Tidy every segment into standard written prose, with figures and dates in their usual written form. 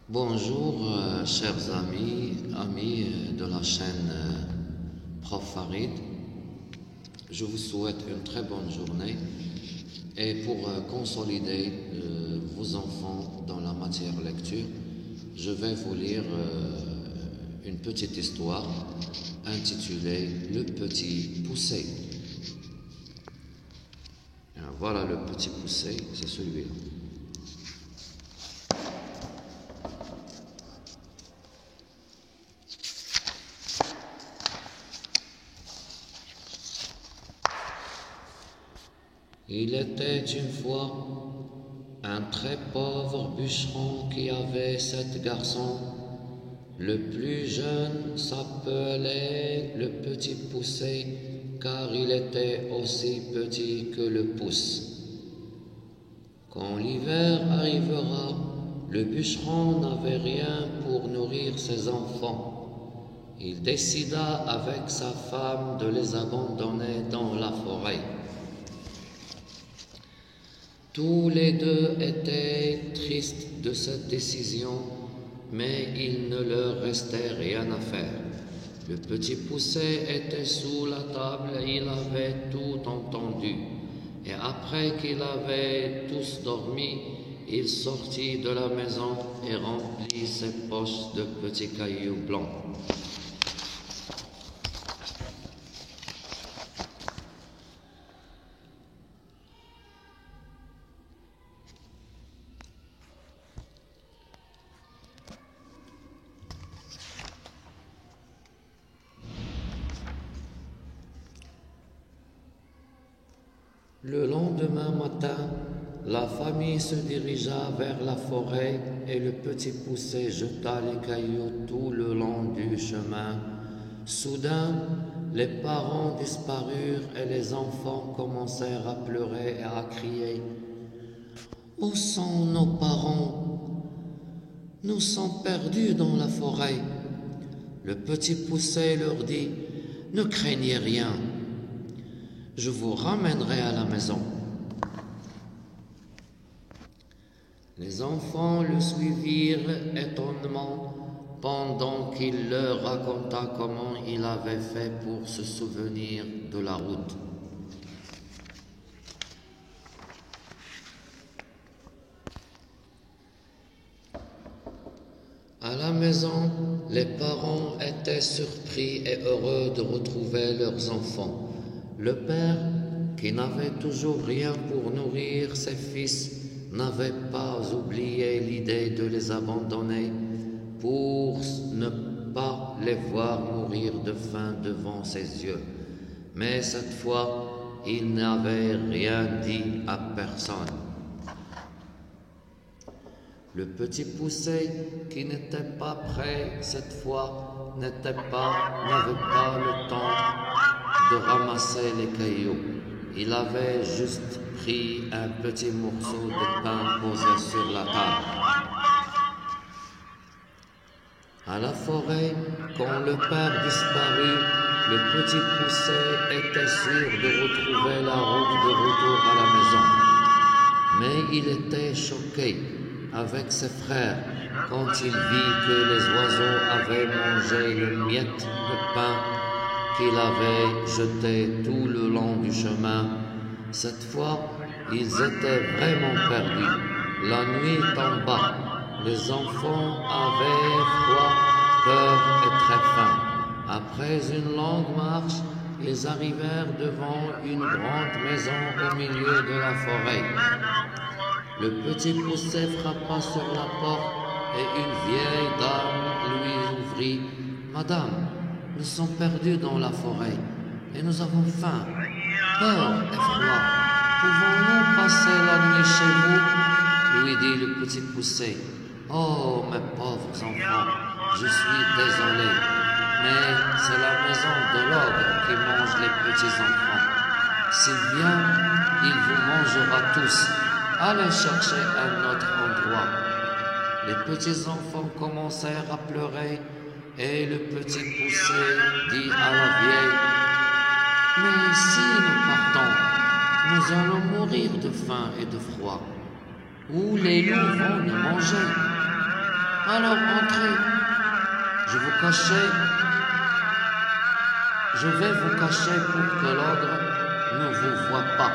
Bonjour, chers amis de la chaîne Prof Farid. Je vous souhaite une très bonne journée et pour consolider vos enfants dans la matière lecture, je vais vous lire une petite histoire intitulée Le Petit Poucet. Voilà le petit poucet, c'est celui-là. Il était une fois un très pauvre bûcheron qui avait 7 garçons. Le plus jeune s'appelait le petit poucet, car il était aussi petit que le pouce. Quand l'hiver arrivera, le bûcheron n'avait rien pour nourrir ses enfants. Il décida avec sa femme de les abandonner dans la forêt. Tous les deux étaient tristes de cette décision, mais il ne leur restait rien à faire. Le petit poucet était sous la table, il avait tout entendu. Et après qu'il avait tous dormi, il sortit de la maison et remplit ses poches de petits cailloux blancs. Le lendemain matin, la famille se dirigea vers la forêt et le petit poucet jeta les cailloux tout le long du chemin. Soudain, les parents disparurent et les enfants commencèrent à pleurer et à crier. « Où sont nos parents? Nous sommes perdus dans la forêt. » Le petit poucet leur dit « Ne craignez rien. Je vous ramènerai à la maison. » Les enfants le suivirent étonnement pendant qu'il leur raconta comment il avait fait pour se souvenir de la route. À la maison, les parents étaient surpris et heureux de retrouver leurs enfants. Le père, qui n'avait toujours rien pour nourrir ses fils, n'avait pas oublié l'idée de les abandonner pour ne pas les voir mourir de faim devant ses yeux. Mais cette fois, il n'avait rien dit à personne. Le petit poucet, qui n'était pas prêt cette fois, n'avait pas le temps de ramasser les cailloux. Il avait juste pris un petit morceau de pain posé sur la table. À la forêt, quand le père disparut, le petit poucet était sûr de retrouver la route de retour à la maison. Mais il était choqué avec ses frères quand il vit que les oiseaux avaient mangé les miettes de pain qu'il avait jeté tout le long du chemin. Cette fois, ils étaient vraiment perdus. La nuit tomba. Les enfants avaient froid, peur et très faim. Après une longue marche, ils arrivèrent devant une grande maison au milieu de la forêt. Le petit poucet frappa sur la porte et une vieille dame lui ouvrit. « Madame, nous sommes perdus dans la forêt et nous avons faim, peur et froid. Pouvons-nous passer la nuit chez vous ?» lui dit le petit poucet. « Oh, mes pauvres enfants, je suis désolé, mais c'est la maison de l'ogre qui mange les petits enfants. S'il vient, il vous mangera tous. Allez chercher un autre endroit. » Les petits enfants commencèrent à pleurer et le petit poucet dit à la vieille: « Mais si nous partons, nous allons mourir de faim et de froid. Où les loups vont nous manger. » Alors entrez. Je vais vous cacher pour que l'ogre ne vous voie pas.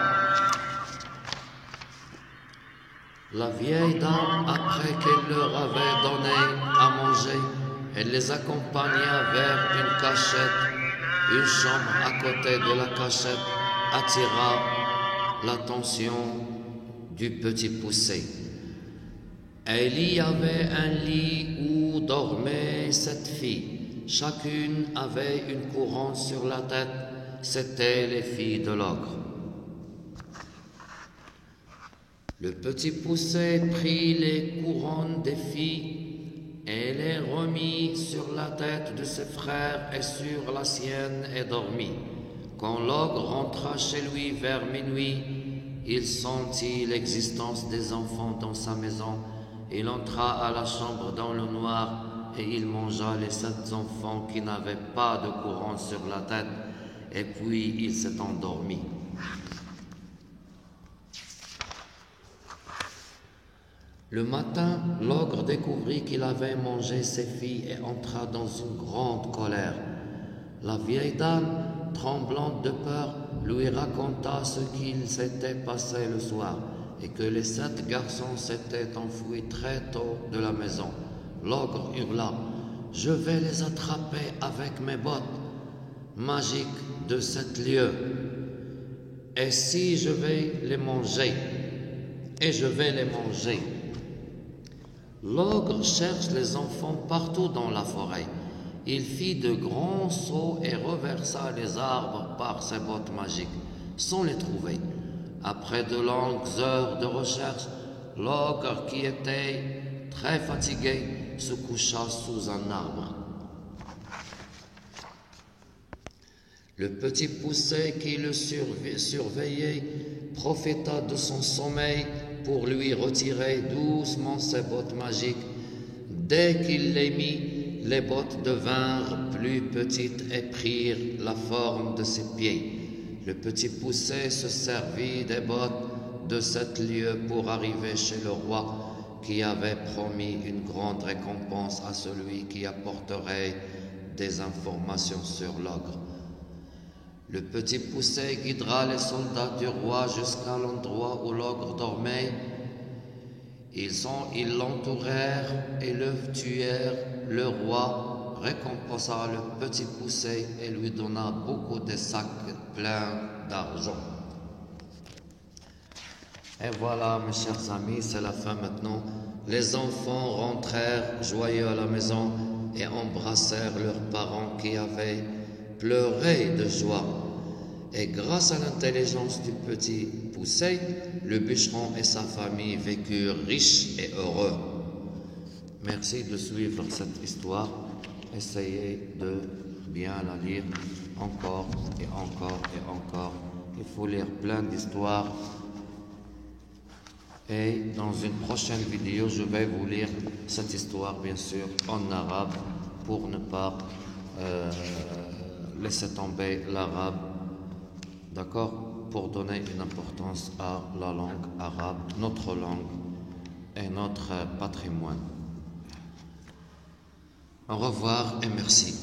La vieille dame, après qu'elle leur avait donné à manger, elle les accompagna vers une cachette. Une chambre à côté de la cachette attira l'attention du petit poucet. Il y avait un lit où dormait 7 filles. Chacune avait une couronne sur la tête. C'étaient les filles de l'ogre. Le petit poucet prit les couronnes des filles et les remit sur la tête de ses frères et sur la sienne et dormit. Quand l'ogre rentra chez lui vers minuit, il sentit l'existence des enfants dans sa maison. Il entra à la chambre dans le noir et il mangea les 7 enfants qui n'avaient pas de couronne sur la tête, et puis il s'est endormi. Le matin, l'ogre découvrit qu'il avait mangé ses filles et entra dans une grande colère. La vieille dame, tremblante de peur, lui raconta ce qu'il s'était passé le soir et que les 7 garçons s'étaient enfuis très tôt de la maison. L'ogre hurla: « Je vais les attraper avec mes bottes magiques de 7 lieues. Et si je vais les manger, et je vais les manger. » L'ogre cherche les enfants partout dans la forêt. Il fit de grands sauts et reversa les arbres par ses bottes magiques, sans les trouver. Après de longues heures de recherche, l'ogre, qui était très fatigué, se coucha sous un arbre. Le petit poucet qui le surveillait profita de son sommeil pour lui retirer doucement ses bottes magiques. Dès qu'il les mit, les bottes devinrent plus petites et prirent la forme de ses pieds. Le petit poucet se servit des bottes de 7 lieues pour arriver chez le roi, qui avait promis une grande récompense à celui qui apporterait des informations sur l'ogre. Le petit poucet guidera les soldats du roi jusqu'à l'endroit où l'ogre dormait. Ils l'entourèrent et le tuèrent. Le roi récompensa le petit poucet et lui donna beaucoup de sacs pleins d'argent. Et voilà, mes chers amis, c'est la fin maintenant. Les enfants rentrèrent joyeux à la maison et embrassèrent leurs parents qui avaient pleuré de joie. Et grâce à l'intelligence du petit poucet, le bûcheron et sa famille vécurent riches et heureux. Merci de suivre cette histoire. Essayez de bien la lire encore et encore et encore. Il faut lire plein d'histoires. Et dans une prochaine vidéo, je vais vous lire cette histoire, bien sûr, en arabe, pour ne pas laisser tomber l'arabe, d'accord, pour donner une importance à la langue arabe, notre langue et notre patrimoine. Au revoir et merci.